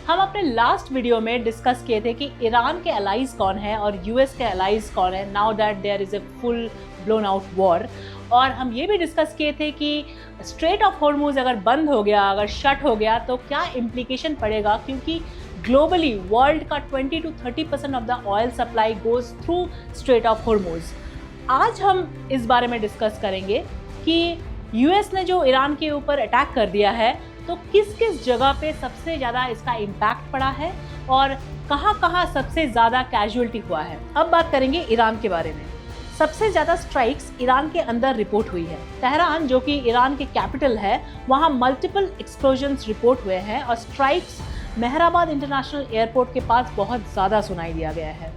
हम अपने last video में डिस्कस किए थे कि ईरान के अलाइज कौन है और यूएस के अलाइज कौन है now that there is a full blown out war. और हम ये भी डिस्कस किए थे कि स्ट्रेट ऑफ हॉर्मुज अगर बंद हो गया, अगर शट हो गया तो क्या इम्प्लीकेशन पड़ेगा, क्योंकि ग्लोबली वर्ल्ड का 20 to 30% of the oil supply goes through straight of Hormuz. आज हम इस बारे में डिस्कस करेंगे कि यूएस ने जो ईरान के ऊपर अटैक कर दिया है तो किस किस जगह पे सबसे ज़्यादा इसका इम्पैक्ट पड़ा है और कहाँ सबसे ज़्यादा कैजुअल्टी हुआ है। अब बात करेंगे ईरान के बारे में। सबसे ज़्यादा स्ट्राइक्स ईरान के अंदर रिपोर्ट हुई है। तेहरान जो कि ईरान की कैपिटल है, वहाँ मल्टीपल एक्सप्लोजन्स रिपोर्ट हुए हैं और स्ट्राइक्स मेहराबाद इंटरनेशनल एयरपोर्ट के पास बहुत ज़्यादा सुनाई दिया गया है।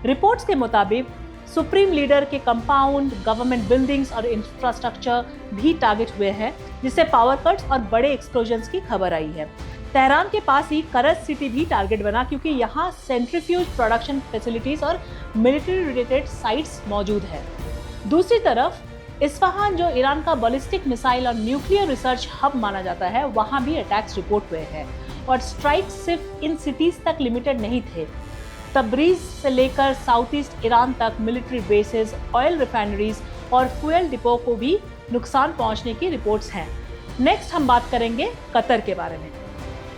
रिपोर्ट्स के मुताबिक सुप्रीम लीडर के कंपाउंड, गवर्नमेंट बिल्डिंग्स और इंफ्रास्ट्रक्चर भी टारगेट हुए हैं, जिससे पावर कट्स और बड़े एक्सप्लोजन्स की खबर आई है। तेहरान के पास ही करज सिटी भी टारगेट बना, क्योंकि यहाँ सेंट्रीफ्यूज प्रोडक्शन फैसिलिटीज और मिलिट्री रिलेटेड साइट्स मौजूद है। दूसरी तरफ इस्फहान जो ईरान का बैलिस्टिक मिसाइल और न्यूक्लियर रिसर्च हब माना जाता है, वहाँ भी अटैक्स रिपोर्ट हुए हैं और स्ट्राइक सिर्फ इन सिटीज तक लिमिटेड नहीं थे। तब्रीज से लेकर साउथ ईस्ट ईरान तक मिलिट्री बेसेस, ऑयल रिफाइनरीज और फ्यूल डिपो को भी नुकसान पहुंचने की रिपोर्ट्स हैं। नेक्स्ट हम बात करेंगे कतर के बारे में।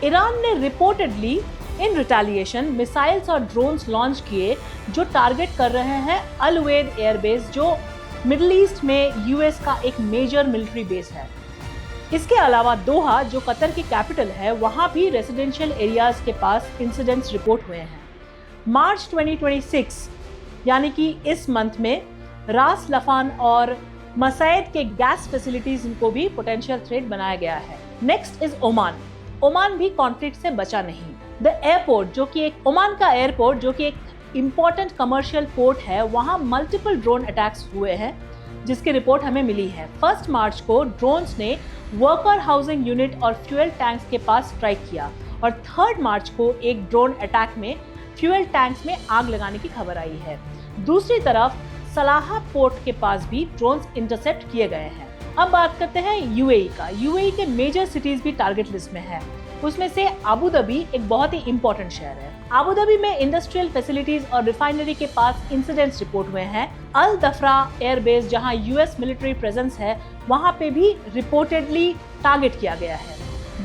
ईरान ने रिपोर्टेडली इन रिटेलिएशन मिसाइल्स और ड्रोन्स लॉन्च किए जो टारगेट कर रहे हैं अल उवैद एयरबेस, जो मिडिल ईस्ट में यूएस का एक मेजर मिलिट्री बेस है। इसके अलावा दोहा जो कतर की कैपिटल है, वहाँ भी रेजिडेंशियल एरियाज के पास इंसिडेंट्स रिपोर्ट हुए हैं। मार्च 2026 यानी कि इस मंथ में रास लफान और मसैद के गैस फैसिलिटीज को भी पोटेंशियल थ्रेट बनाया गया है। Next is Oman. ओमान भी कॉन्फ्लिक्ट से बचा नहीं। द एयरपोर्ट जो कि एक ओमान का एयरपोर्ट जो कि एक इम्पॉर्टेंट कमर्शियल पोर्ट है, वहाँ मल्टीपल ड्रोन अटैक्स हुए हैं, जिसकी रिपोर्ट हमें मिली है। 1 मार्च को ड्रोन्स ने वर्कर हाउसिंग यूनिट और फ्यूल टैंक्स के पास स्ट्राइक किया और 3 मार्च को एक ड्रोन अटैक में फ्यूल टैंक्स में आग लगाने की खबर आई है। दूसरी तरफ सलाह पोर्ट के पास भी ड्रोन्स इंटरसेप्ट किए गए हैं। अब बात करते हैं यूएई का। यूएई के मेजर सिटीज भी टारगेट लिस्ट में है। उसमें से अबू धाबी एक बहुत ही इंपॉर्टेंट शहर है। अबू धाबी में इंडस्ट्रियल फैसिलिटीज और रिफाइनरी के पास इंसिडेंट्स रिपोर्ट हुए हैं। अल दफरा एयरबेस जहां यूएस मिलिट्री प्रेजेंस है, वहां पे भी रिपोर्टेडली टारगेट किया गया है।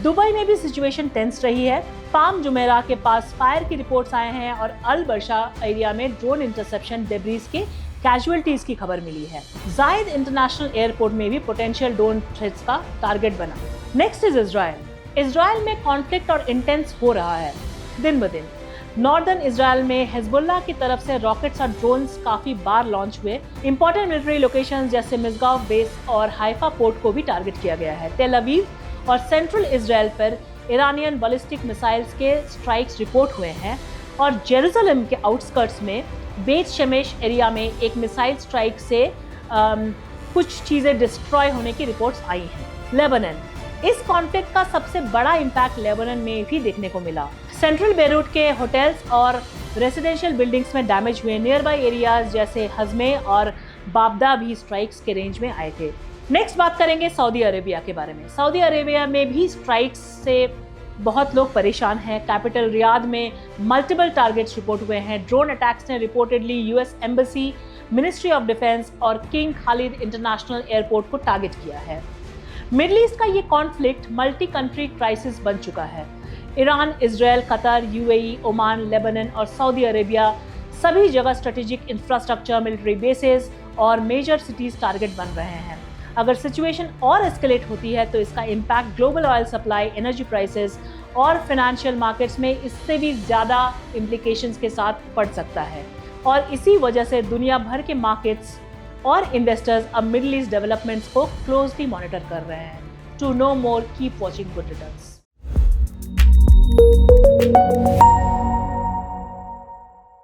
दुबई में भी सिचुएशन टेंस रही है। पाम जुमेरा के पास फायर की रिपोर्ट्स आए हैं और अल बर्शा एरिया में ड्रोन इंटरसेप्शन डेब्रीज के कैजुअलिटीज की खबर मिली है। जायद इंटरनेशनल एयरपोर्ट में भी पोटेंशियल ड्रोन थ्रेट्स का टारगेट बना। Next is Israel. इजराइल में कॉन्फ्लिक्ट और इंटेंस हो रहा है दिन ब दिन। नॉर्दर्न इजराइल में हिजबुल्लाह की तरफ से रॉकेट्स और ड्रोन्स काफी बार लॉन्च हुए। इंपॉर्टेंट मिलिट्री लोकेशंस जैसे मिसगाव बेस और हाइफा पोर्ट को भी टारगेट किया गया है। तेल अवीव और सेंट्रल इजराइल पर ईरानियन बैलिस्टिक मिसाइल्स के स्ट्राइक्स रिपोर्ट हुए हैं और जेरूसलम के आउटस्कर्ट्स में बेत शमेश एरिया में एक मिसाइल स्ट्राइक से कुछ चीज़ें डिस्ट्रॉय होने की रिपोर्ट्स आई हैं। लेबनान। इस कॉन्फ्लिक्ट का सबसे बड़ा इम्पैक्ट लेबनान में भी देखने को मिला। सेंट्रल बेरूट के होटल्स और रेजिडेंशियल बिल्डिंग्स में डैमेज हुए। नियर बाई एरियाज जैसे हजमे और बाबदा भी स्ट्राइक्स के रेंज में आए थे। नेक्स्ट बात करेंगे सऊदी अरेबिया के बारे में। सऊदी अरेबिया में भी स्ट्राइक्स से बहुत लोग परेशान हैं। कैपिटल रियाद में मल्टीपल टारगेट्स रिपोर्ट हुए हैं। ड्रोन अटैक्स ने reportedly US embassy, ministry of defence और किंग खालिद इंटरनेशनल एयरपोर्ट को टारगेट किया है। मिडिल ईस्ट का ये कॉन्फ्लिक्ट मल्टी कंट्री क्राइसिस बन चुका है। Iran, Israel, Qatar, UAE, Oman, Lebanon और सऊदी अरेबिया सभी जगह स्ट्रेटेजिक इंफ्रास्ट्रक्चर, मिलिट्री बेसेस और मेजर सिटीज टारगेट बन रहे हैं। अगर सिचुएशन और एस्केलेट होती है तो इसका impact global oil supply, energy prices और फाइनेंशियल मार्केट्स में इससे भी ज़्यादा इम्प्लीकेशंस के साथ पड़ सकता है। और इसी वजह से दुनिया भर के मार्केट्स और इन्वेस्टर्स अब मिडिल ईस्ट डेवलपमेंट्स को क्लोजली मॉनिटर कर रहे हैं। To know more, keep watching Good returns.